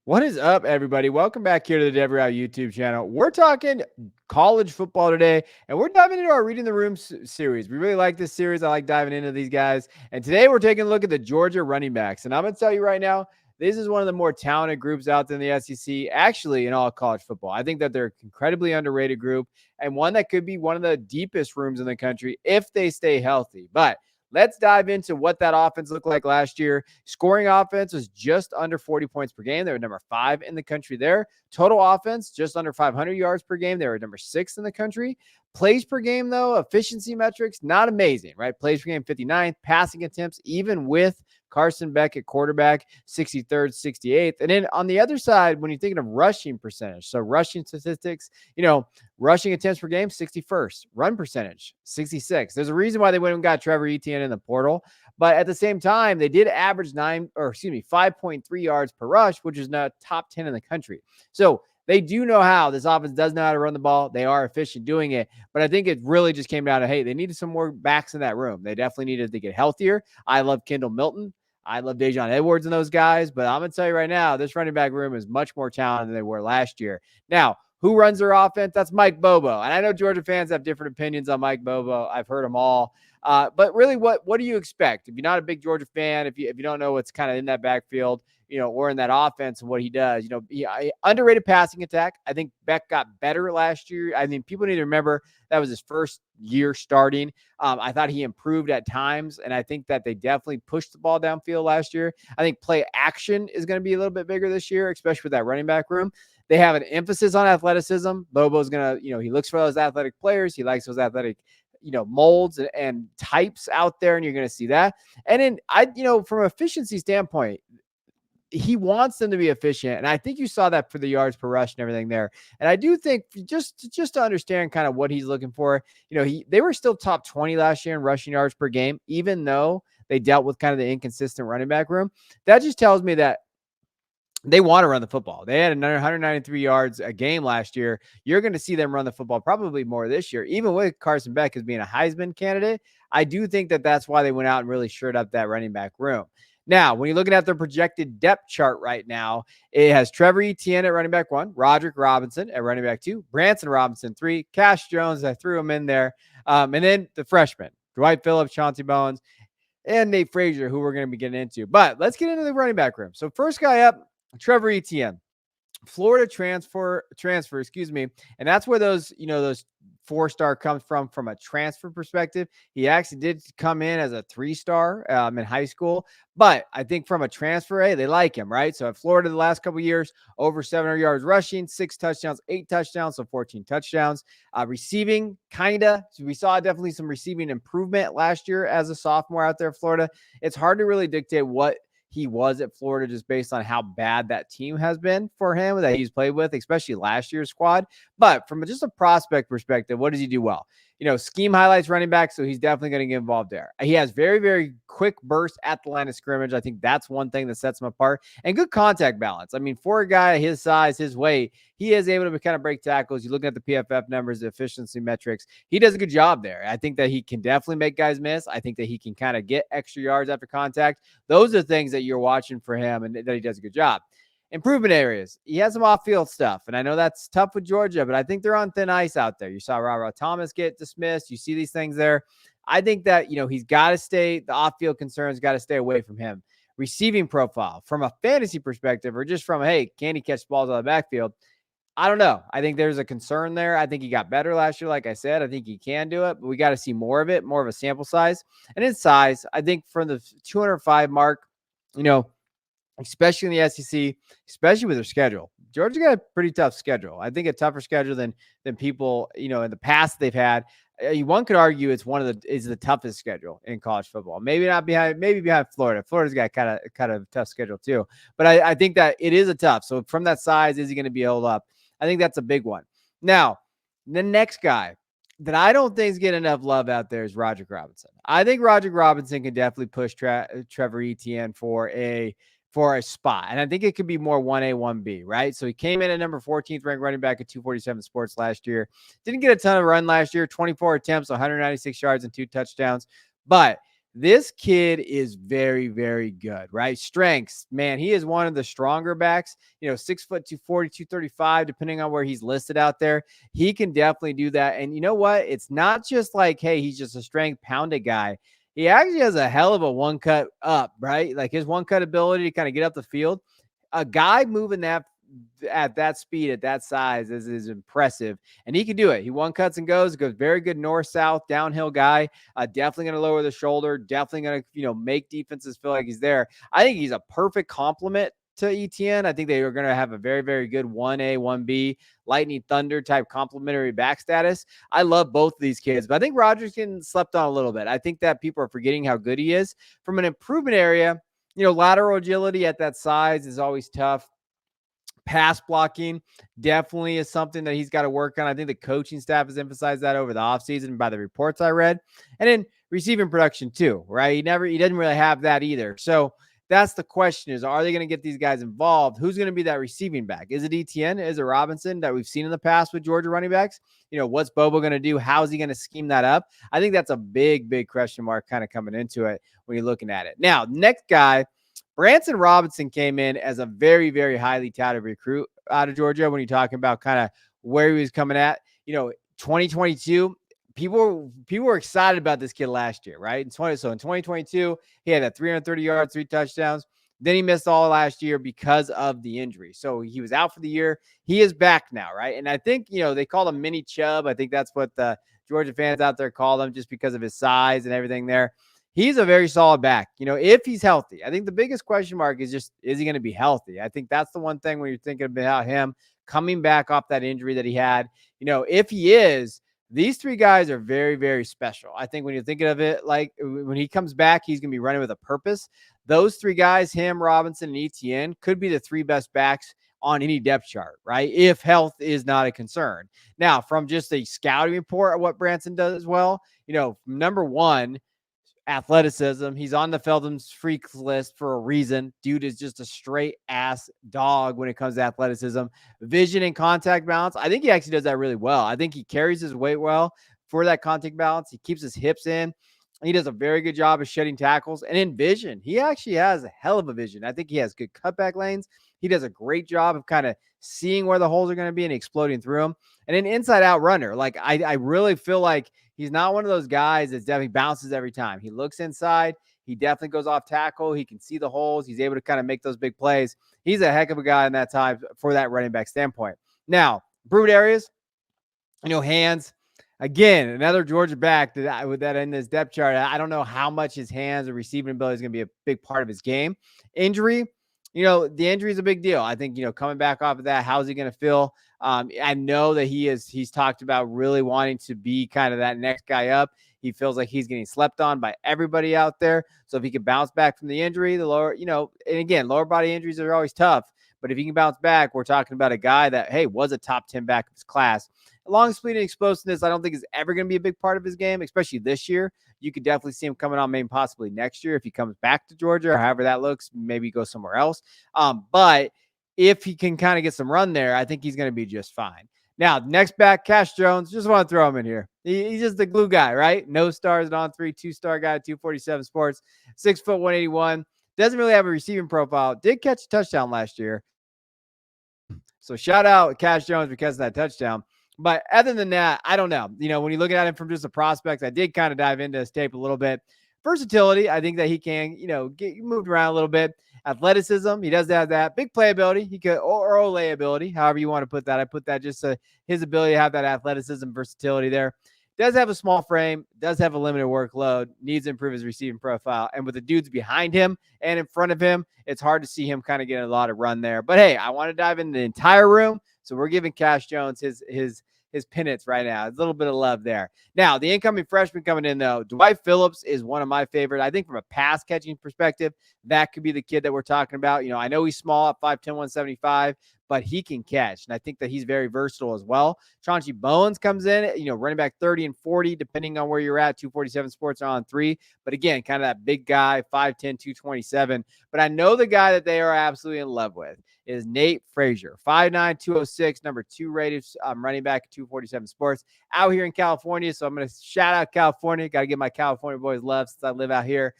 What is up, everybody? Welcome back here to the Royale YouTube channel. We're talking college football today, and we're diving into our Reading the Room series. We really like this series. I like diving into these guys. And today we're taking a look at the Georgia running backs. And I'm going to tell you right now, this is one of the more talented groups out there in the SEC, actually in all college football. I think that they're an incredibly underrated group and one that could be one of the deepest rooms in the country if they stay healthy. But let's dive into what that offense looked like last year. Scoring offense was just under 40 points per game. They were number 5 in the country there. Total offense, just under 500 yards per game. They were number 6 in the country. Plays per game, though, efficiency metrics, not amazing, right? Plays per game, 59th. Passing attempts, even with Carson Beck at quarterback, 63rd, 68th. And then on the other side, when you're thinking of rushing percentage, so rushing statistics, rushing attempts per game, 61st. Run percentage, 66. There's a reason why they went and got Trevor Etienne in the portal. But at the same time, they did average 5.3 yards per rush, which is now top 10 in the country. So they do know how. This offense does know how to run the ball. They are efficient doing it. But I think it really just came down to, hey, they needed some more backs in that room. They definitely needed to get healthier. I love Kendall Milton. I love Dejon Edwards and those guys. But I'm going to tell you right now, this running back room is much more talented than they were last year. Now, who runs their offense? That's Mike Bobo. And I know Georgia fans have different opinions on Mike Bobo. I've heard them all. But really, what do you expect? If you're not a big Georgia fan, if you don't know what's kind of in that backfield, or in that offense and what he does, underrated passing attack. I think Beck got better last year. I mean, people need to remember that was his first year starting. I thought he improved at times, and I think that they definitely pushed the ball downfield last year. I think play action is going to be a little bit bigger this year, especially with that running back room. They have an emphasis on athleticism. Bobo's going to, he looks for those athletic players. He likes those athletic molds and types out there, and you're going to see that. And then from an efficiency standpoint, he wants them to be efficient. And I think you saw that for the yards per rush and everything there. And I do think just to understand kind of what he's looking for, they were still top 20 last year in rushing yards per game, even though they dealt with kind of the inconsistent running back room. That just tells me that they want to run the football. They had another 193 yards a game last year. You're going to see them run the football probably more this year, even with Carson Beck as being a Heisman candidate. I do think that that's why they went out and really shored up that running back room. Now, when you're looking at their projected depth chart right now, it has Trevor Etienne at running back 1, Roderick Robinson at running back 2, Branson Robinson 3, Cash Jones, I threw him in there, and then the freshmen, Dwight Phillips, Chauncey Bowens, and Nate Frazier, who we're going to be getting into. But let's get into the running back room. So first guy up, Trevor Etienne. Florida transfer, and that's where those 4-star comes from a transfer perspective. He actually did come in as a 3-star in high school, but I think from a transfer, hey, they like him, right? So at Florida the last couple of years, over 700 yards rushing, 6 touchdowns, 8 touchdowns, so 14 touchdowns. Receiving, so we saw definitely some receiving improvement last year as a sophomore out there in Florida. It's hard to really dictate what he was at Florida just based on how bad that team has been for him that he's played with, especially last year's squad. But from just a prospect perspective, what does he do well? Scheme highlights running back, so he's definitely going to get involved there. He has very, very quick burst at the line of scrimmage. I think that's one thing that sets him apart. And good contact balance. I mean, for a guy his size, his weight, he is able to kind of break tackles. You look at the PFF numbers, the efficiency metrics. He does a good job there. I think that he can definitely make guys miss. I think that he can kind of get extra yards after contact. Those are things that you're watching for him and that he does a good job. Improvement areas. He has some off-field stuff, and I know that's tough with Georgia, but I think they're on thin ice out there. You saw Ra Thomas get dismissed. You see these things there. I think that, he's got to stay, the off-field concerns got to stay away from him. Receiving profile from a fantasy perspective or just from, hey, can he catch balls out of the backfield? I don't know. I think there's a concern there. I think he got better last year. Like I said, I think he can do it, but we got to see more of it, more of a sample size. And in size, I think from the 205 mark, especially in the SEC, especially with their schedule. Georgia got a pretty tough schedule. I think a tougher schedule than people, in the past they've had. One could argue it's is the toughest schedule in college football. Maybe behind Florida. Florida's got kind of tough schedule too. But I think that it is a tough. So from that size, is he going to be held up? I think that's a big one. Now, the next guy that I don't think is getting enough love out there is Roderick Robinson. I think Roderick Robinson can definitely push Trevor Etienne for a spot. And I think it could be more 1A, 1B, right? So he came in at number 14th ranked running back at 247 Sports last year. Didn't get a ton of run last year, 24 attempts, 196 yards and 2 touchdowns. But This kid is very, very good, right? Strengths, man, he is one of the stronger backs, 6', 240, 235, depending on where he's listed out there. He can definitely do that. And you know what? It's not just like, hey, he's just a strength pounded guy. He actually has a hell of a one cut up, right? Like his one cut ability to kind of get up the field. A guy moving that at that speed, at that size is impressive. And he can do it. He one cuts and goes very good north south downhill guy. Definitely going to lower the shoulder, definitely going to make defenses feel like he's there. I think he's a perfect complement to ETN. I think they are going to have a very, very good 1A, 1B, lightning thunder type complementary back status. I love both of these kids, but I think Rodgers getting slept on a little bit. I think that people are forgetting how good he is. From an improvement area, lateral agility at that size is always tough. Pass blocking definitely is something that he's got to work on. I think the coaching staff has emphasized that over the offseason by the reports I read. And then receiving production too, right? He didn't really have that either. So that's the question is, are they going to get these guys involved? Who's going to be that receiving back? Is it ETN? Is it Robinson that we've seen in the past with Georgia running backs? What's Bobo going to do? How's he going to scheme that up? I think that's a big, big question mark kind of coming into it when you're looking at it. Now, next guy, Branson Robinson came in as a very, very highly touted recruit out of Georgia when you're talking about kind of where he was coming at. 2022, people were excited about this kid last year, right? So in 2022, he had that 330 yards, 3 touchdowns. Then he missed all last year because of the injury. So he was out for the year. He is back now, right? And I think, they call him Mini Chubb. I think that's what the Georgia fans out there call him just because of his size and everything there. He's a very solid back, if he's healthy. I think the biggest question mark is just, is he going to be healthy? I think that's the one thing when you're thinking about him coming back off that injury that he had. If he is, these 3 guys are very, very special. I think when you're thinking of it, like when he comes back, he's going to be running with a purpose. Those 3 guys, him, Robinson, and ETN, could be the 3 best backs on any depth chart, right? If health is not a concern. Now, from just a scouting report of what Branson does as well, number one, athleticism. He's on the Feldham's freaks list for a reason. Dude is just a straight ass dog when it comes to athleticism, vision, and contact balance. I think he actually does that really well. I think he carries his weight well for that contact balance. He keeps his hips in. He does a very good job of shedding tackles. And in vision, he actually has a hell of a vision. I think he has good cutback lanes. He does a great job of kind of seeing where the holes are going to be and exploding through them. And an inside out runner. Like I really feel like he's not one of those guys that definitely bounces every time. He looks inside. He definitely goes off tackle. He can see the holes. He's able to kind of make those big plays. He's a heck of a guy in that time for that running back standpoint. Now, brute areas, hands. Again, another Georgia back with that in this depth chart. I don't know how much his hands or receiving ability is going to be a big part of his game. Injury, the injury is a big deal. I think, coming back off of that, how's he going to feel? I know that he's talked about really wanting to be kind of that next guy up. He feels like he's getting slept on by everybody out there. So if he can bounce back from the injury, the lower, and again, lower body injuries are always tough. But if he can bounce back, we're talking about a guy that, hey, was a top 10 back of his class. Long speed and explosiveness, I don't think is ever going to be a big part of his game, especially this year. You could definitely see him coming on maybe possibly next year if he comes back to Georgia or however that looks, maybe go somewhere else. But if he can kind of get some run there, I think he's going to be just fine. Now, next back, Cash Jones, just want to throw him in here. He's just the glue guy, right? No stars and on 3, 2-star guy, 247 sports, 6 foot 181. Doesn't really have a receiving profile. Did catch a touchdown last year. So shout out Cash Jones because of that touchdown. But other than that, I don't know. When you look at him from just the prospects, I did kind of dive into his tape a little bit. Versatility, I think that he can, get moved around a little bit. Athleticism, he does have that. Big playability, he could, or Olay ability, however you want to put that. I put that just his ability to have that athleticism, versatility there. Does have a small frame, does have a limited workload, needs to improve his receiving profile. And with the dudes behind him and in front of him, it's hard to see him kind of getting a lot of run there. But hey, I want to dive into the entire room. So we're giving Cash Jones his pennants right now. A little bit of love there. Now, the incoming freshman coming in, though, Dwight Phillips is one of my favorite. I think from a pass catching perspective, that could be the kid that we're talking about. I know he's small at 5'10", 175, but he can catch. And I think that he's very versatile as well. Chauncey Bowens comes in, running back 30 and 40, depending on where you're at. 247 Sports are on 3. But again, kind of that big guy, 5'10", 227. But I know the guy that they are absolutely in love with is Nate Frazier, 5'9", 206, number 2 rated running back at 247 Sports, out here in California. So I'm going to shout out California. Got to give my California boys love since I live out here.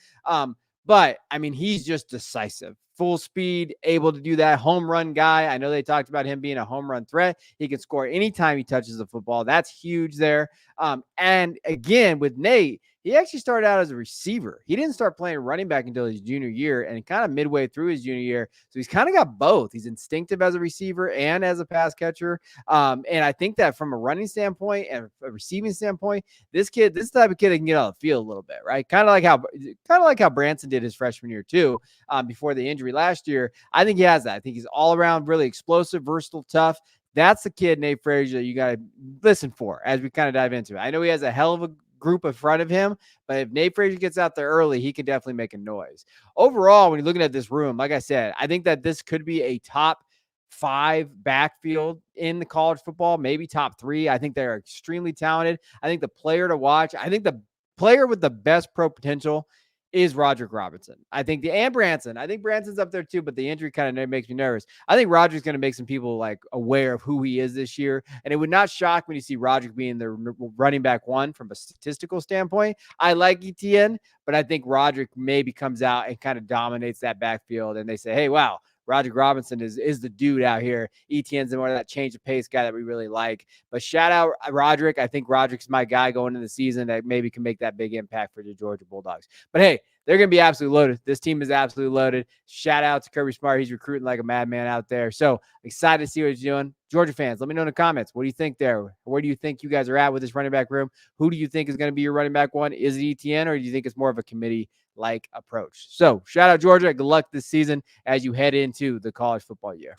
But I mean, he's just decisive, full speed, able to do that, home run guy. I know they talked about him being a home run threat. He can score anytime he touches the football. That's huge there. And again, with Nate, he actually started out as a receiver. He didn't start playing running back until his junior year, and kind of midway through his junior year. So he's kind of got both. He's instinctive as a receiver and as a pass catcher. And I think that from a running standpoint and a receiving standpoint, this type of kid, can get on the field a little bit, right? Kind of like how Branson did his freshman year too, before the injury last year. I think he has that. I think he's all around really explosive, versatile, tough. That's the kid, Nate Frazier, you got to listen for as we kind of dive into it. I know he has a hell of a group in front of him, but if Nate Frazier gets out there early, he can definitely make a noise. Overall, when you're looking at this room, like I said, I think that this could be a top 5 backfield in the college football, maybe top 3. I think they're extremely talented. I think the player to watch, I think the player with the best pro potential is Roderick Robinson. And Branson. I think Branson's up there too, but the injury kind of makes me nervous. I think Roderick's going to make some people like aware of who he is this year. And it would not shock me to see Roderick being the running back 1 from a statistical standpoint. I like ETN, but I think Roderick maybe comes out and kind of dominates that backfield. And they say, hey, wow, Roderick Robinson is the dude out here. ETN's more of that change of pace guy that we really like. But shout out Roderick. I think Roderick's my guy going into the season that maybe can make that big impact for the Georgia Bulldogs. But hey, they're going to be absolutely loaded. This team is absolutely loaded. Shout out to Kirby Smart. He's recruiting like a madman out there. So excited to see what he's doing. Georgia fans, let me know in the comments. What do you think there? Where do you think you guys are at with this running back room? Who do you think is going to be your running back 1? Is it ETN, or do you think it's more of a committee-like approach? So shout out Georgia. Good luck this season as you head into the college football year.